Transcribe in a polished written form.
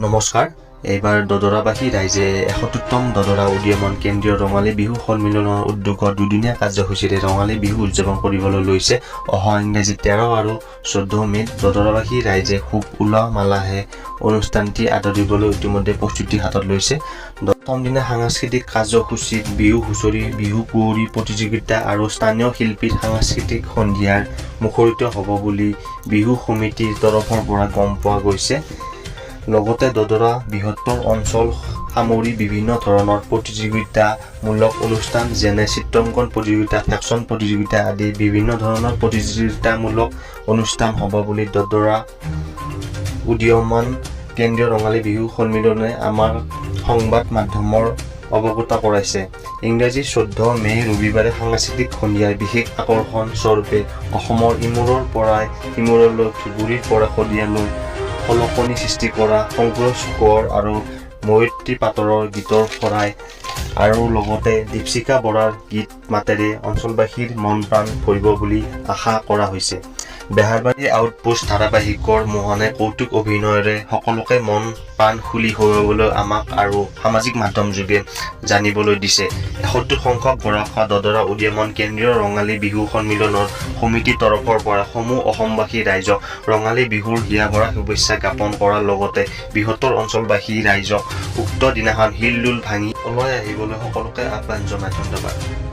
নমস্কাৰ। এইবাৰ দদৰাবাসী ৰাইজে ৭১তম দদৰা উদীয়মান কেন্দ্ৰীয় ৰঙালী বিহু সন্মিলনৰ উদ্যোগত দুদিনীয়া কাৰ্যসূচীৰে ৰঙালী বিহু উদযাপন কৰিবলৈ লৈছে। অহা ইংৰাজী ১৩ আৰু ১৪ মে'ত দদৰাবাসী ৰাইজে খুব উলহ মালহে অনুষ্ঠানটি আদৰিবলৈ ইতিমধ্যে প্ৰস্তুতি হাতত লৈছে। প্ৰথম দিনা সাংস্কৃতিক কাৰ্যসূচীত বিহু হুঁচৰি, বিহু কুঁৱৰী প্ৰতিযোগিতা আৰু স্থানীয় শিল্পীৰ সাংস্কৃতিক সন্ধিয়াৰ মুখৰিত হ'ব বুলি বিহু সমিতিৰ তৰফৰ পৰা গম পোৱা গৈছে। লগতে দদৰা বৃহত্তৰ অঞ্চল সামৰি বিভিন্ন ধৰণৰ প্ৰতিযোগিতামূলক অনুষ্ঠান যেনে চিত্ৰাংকন প্ৰতিযোগিতা, ফেকশ্যন প্ৰতিযোগিতা আদি বিভিন্ন ধৰণৰ প্ৰতিযোগিতামূলক অনুষ্ঠান হ'ব বুলি দদৰা উদীয়মান কেন্দ্ৰীয় ৰঙালী বিহু সন্মিলনে আমাৰ সংবাদ মাধ্যমৰ অৱগত কৰাইছে। ইংৰাজী ১৪ মে' ৰবিবাৰে সাংস্কৃতিক সন্ধিয়াৰ বিশেষ আকৰ্ষণ স্বৰূপে অসমৰ ইমূৰৰ পৰাই সিমূৰলৈ, ধুবুৰীৰ পৰা শদিয়ালৈ খলকনি সৃষ্টি কৰা শংকুৰাজ কোঁৱৰ আৰু মৈত্ৰী পাটৰৰ গীতৰ শৰাই আৰু লগতে দীপশিখা বৰাৰ গীত মাতেৰে অঞ্চলবাসীৰ মন প্ৰাণ ভৰিব বুলি আশা কৰা হৈছে। বেহাৰবাৰী আউটপোষ্ট ধাৰাবাহিকৰ মোহনে কৌতুক অভিনয়েৰে সকলোকে মন প্ৰাণ খুলি হৰুৱাবলৈ আমাক আৰু সামাজিক মাধ্যম যোগে জানিবলৈ দিছে। ৭১ সংখ্যক বৰষা দদৰা উদীয়মান কেন্দ্ৰীয় ৰঙালী বিহু সন্মিলনৰ সমিতিৰ তৰফৰ পৰা সমূহ অসমবাসী ৰাইজক ৰঙালী বিহুৰ হিয়াভৰা শুভেচ্ছা জ্ঞাপন কৰাৰ লগতে বৃহত্তৰ অঞ্চলবাসী ৰাইজক উক্ত দিনাখন হিলদোল ভাঙি ওলাই আহিবলৈ সকলোকে আহ্বান জনায়। ধন্যবাদ।